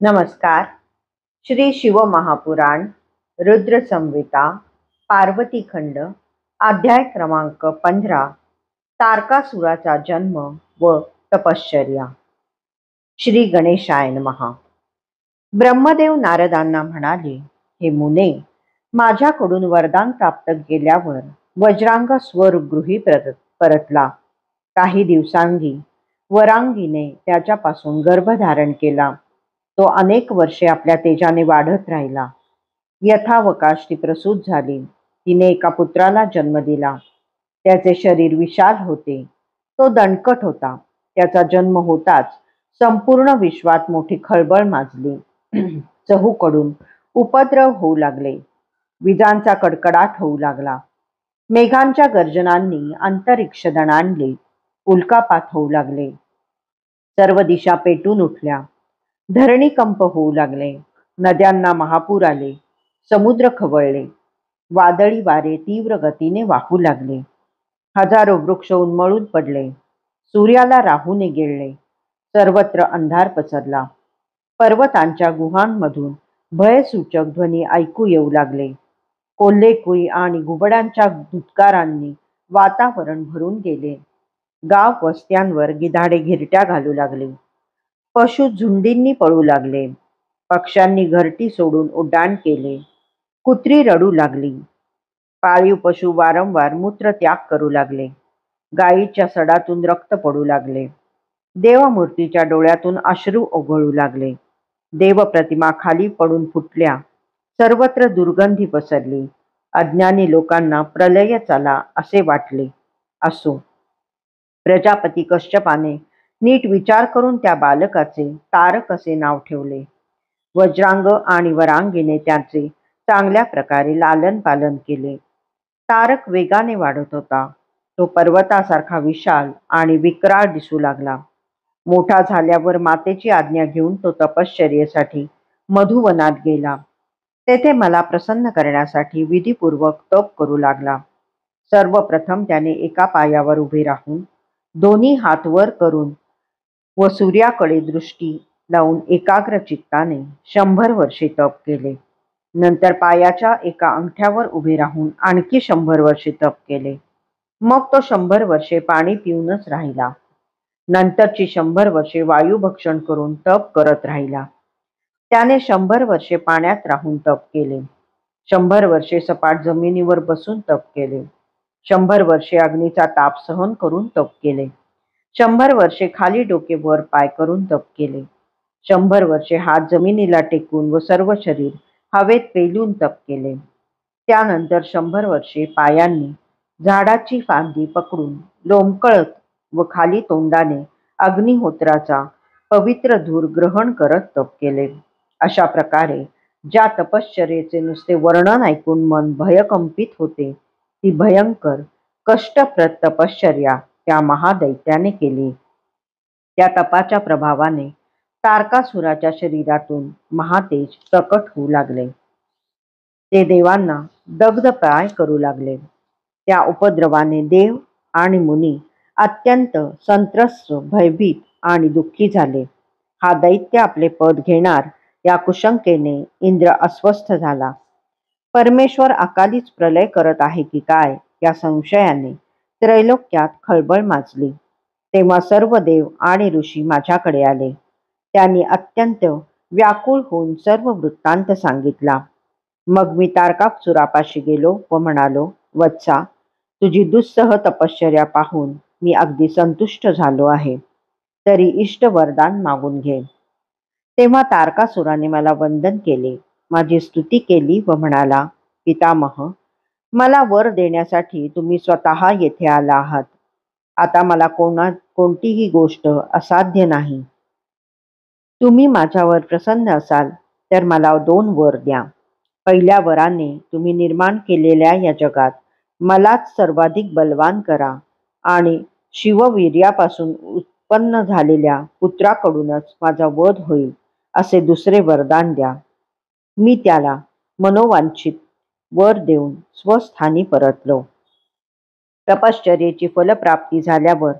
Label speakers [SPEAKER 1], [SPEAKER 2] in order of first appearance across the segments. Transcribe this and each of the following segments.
[SPEAKER 1] नमस्कार. श्री शिवमहापुराण रुद्र संहिता पार्वती खंड अध्याय क्रमांक 15 तारकासुराचा जन्म व तपश्चर्या. श्री गणेशाय नमः. ब्रह्मदेव नारदांना म्हणाले, हे मुने, माझ्याकडून वरदान प्राप्त केल्यावर वज्रांग स्वगृही परतला. काही दिवसांनी वरांगीने त्याच्यापासून गर्भधारण केला. तो अनेक वर्षे आपल्या तेजाने वाढत राहिला. यथावकाश ती प्रसूत झाली. तिने एका पुत्राला जन्म दिला. त्याचे शरीर विशाल होते. तो दणकट होता. त्याचा जन्म होताच संपूर्ण विश्वात मोठी खळबळ माजली. चहूकडून उपद्रव होऊ लागले. विजांचा कडकडाट होऊ लागला. मेघांच्या गर्जनांनी अंतरिक्ष दणाणले. उल्कापात होऊ लागले. सर्व दिशा पेटून उठल्या. धरणीकंप होऊ लागले. नद्यांना महापूर आले. समुद्र खवळले. वादळी वारे तीव्र गतीने वाहू लागले. हजारो वृक्ष उन्मळून पडले. सूर्याला राहूने गिळले. सर्वत्र अंधार पसरला. पर्वतांच्या गुहांमधून भयसूचक ध्वनी ऐकू येऊ लागले. कोल्हेकुई आणि घुबडांच्या धुतकारांनी वातावरण भरून गेले. गाव वस्त्यांवर गिधाडे घिरट्या घालू लागले. पशु झुंडींनी पळू लागले. पक्ष्यांनी घरटी सोडून उड्डाण केले. कुत्री रडू लागली. पाळीव पशु वारंवार मूत्रत्याग करू लागले. गायीच्या सडातून रक्त पडू लागले. देवमूर्तीच्या डोळ्यातून अश्रू ओघळू लागले. देवप्रतिमा खाली पडून फुटल्या. सर्वत्र दुर्गंधी पसरली. अज्ञानी लोकांना प्रलय आला असे वाटले. असो, प्रजापती कश्यपाने नीट विचार करून त्या बालकाचे तारक असे नाव ठेवले. वज्रांग आणि वरांगीने त्याचे चांगल्या प्रकारे लालन पालन केले. तारक वेगाने वाढत होता. तो पर्वतासारखा विशाल आणि विक्राळ दिसू लागला. मोठा झाल्यावर मातेची आज्ञा घेऊन तो तपश्चर्येसाठी मधुवनात गेला. तेथे मला प्रसन्न करण्यासाठी विधीपूर्वक तप करू लागला. सर्वप्रथम त्याने एका पायावर उभे राहून दोन्ही हात वर करून व सूर्याकडे दृष्टी लावून एकाग्र चित्ताने 100 वर्षे तप केले. नंतर पायाच्या एका अंगठ्यावर उभे राहून आणखी 100 वर्षे तप केले. मग तो 100 वर्षे पाणी पिऊनच राहिला. नंतरची 100 वर्षे वायुभक्षण करून तप करत राहिला. त्याने 100 वर्षे पाण्यात राहून तप केले. 100 वर्षे सपाट जमिनीवर बसून तप केले. 100 वर्षे अग्नीचा ताप सहन करून तप केले. 100 वर्षे खाली डोके वर पाय करून तप केले. 100 वर्षे हात जमिनीला टेकून व सर्व शरीर हवेत पेलून तप केले. त्यानंतर 100 वर्षे पायांनी झाडाची फांदी पकडून लोंबकळत व खाली तोंडाने अग्निहोत्राचा पवित्र धूर ग्रहण करत तप केले. अशा प्रकारे ज्या तपश्चर्येचे नुसते वर्णन ऐकून मन भयकंपित होते, ती भयंकर कष्टप्रद तपश्चर्या त्या महादैत्याने केली. त्या तपाच्या प्रभावाने तारकासुराच्या शरीरातून महातेज प्रकट होऊ लागले. ते देवांना दग्धप्राय करू लागले. त्या उपद्रवाने देव आणि मुनी अत्यंत संत्रस्त, भयभीत आणि दुःखी झाले. हा दैत्य आपले पद घेणार या कुशंकेने इंद्र अस्वस्थ झाला. परमेश्वर अकालीच प्रलय करत आहे की काय या संशयाने त्रैलोक्यात खळबळ माजली. तेव्हा सर्व देव आणि ऋषी माझ्याकडे आले. त्यांनी अत्यंत व्याकुळ होऊन सर्व वृत्तांत सांगितला. मग मी तारकासुरापाशी गेलो व म्हणालो, वत्सा, तुझी दुस्सह तपश्चर्या पाहून मी अगदी संतुष्ट झालो आहे. तरी इष्ट वरदान मागून घे. तेव्हा तारकासुराने मला वंदन केले, माझी स्तुती केली व म्हणाला, पितामह, मला वर देण्यासाठी तुम्ही स्वतः येथे आला आहात. आता मला कोणतीही गोष्ट असाध्य नाही. तुम्ही माझ्यावर प्रसन्न असाल तर मला 2 वर द्या. पहिल्या वराने तुम्ही निर्माण केलेल्या या जगात मलाच सर्वाधिक बलवान करा आणि शिववीर्यापासून उत्पन्न झालेल्या पुत्राकडूनच माझा वध होईल असे दुसरे वरदान द्या. मी त्याला मनोवांछित वर देऊन स्वस्थानी परतलो. तपश्चर्येची फलप्राप्ती झाल्यावर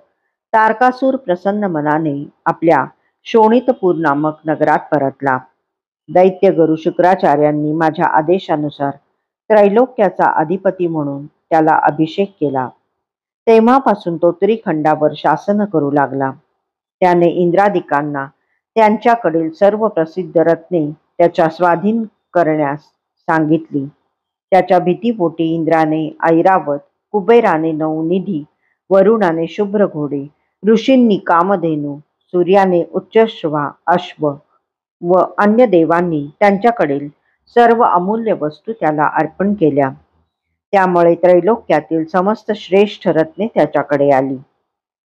[SPEAKER 1] तारकासूर प्रसन्न मनाने आपल्या शोणितपूर नामक नगरात परतला. दैत्य गुरु शुक्राचार्यांनी माझ्या आदेशानुसार त्रैलोक्याचा अधिपती म्हणून त्याला अभिषेक केला. तेव्हापासून तो त्रिखंडावर शासन करू लागला. त्याने इंद्रादिकांना त्यांच्याकडील सर्व प्रसिद्ध रत्ने त्याच्या स्वाधीन करण्यास सांगितली. त्याच्या भीतीपोटी इंद्राने ऐरावत, कुबेराने नवनिधी, वरुणाने शुभ्र घोडे, ऋषींनी कामधेनू, सूर्याने उच्चश्वा अश्व व अन्य देवांनी त्यांच्याकडील सर्व अमूल्य वस्तू त्याला अर्पण केल्या. त्यामुळे त्रैलोक्यातील समस्त श्रेष्ठ रत्ने त्याच्याकडे आली.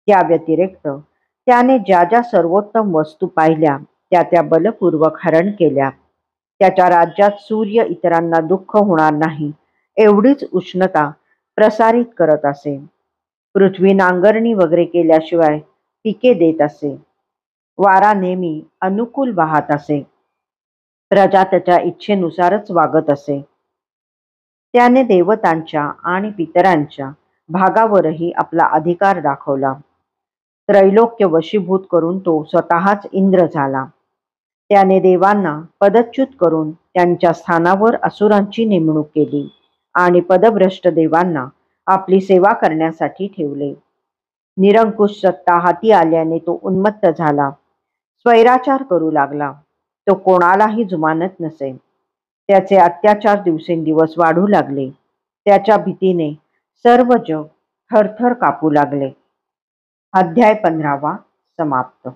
[SPEAKER 1] त्या व्यतिरिक्त त्याने ज्या ज्या सर्वोत्तम वस्तू पाहिल्या त्या बलपूर्वक हरण केल्या. त्याच्या राज्यात सूर्य इतरांना दुःख होणार नाही एवढीच उष्णता प्रसारित करत असे. पृथ्वी नांगरणी वगैरे केल्याशिवाय पिके देत असे. वारा नेहमी अनुकूल वाहत असे. प्रजा त्याच्या इच्छेनुसारच वागत असे. त्याने देवतांच्या आणि पितरांच्या भागावरही आपला अधिकार दाखवला. त्रैलोक्य वशीभूत करून तो स्वतःच इंद्र झाला. त्याने देवांना पदच्युत करून त्यांच्या स्थानावर असुरांची नेमणूक केली आणि पदभ्रष्ट देवांना आपली सेवा करण्यासाठी ठेवले. निरंकुश सत्ता हाती आल्याने तो उन्मत्त झाला. स्वैराचार करू लागला. तो कोणालाही जुमानत नसे. त्याचे अत्याचार दिवसेंदिवस वाढू लागले. त्याच्या भीतीने सर्व जग थरथर कापू लागले. अध्याय 15 समाप्त.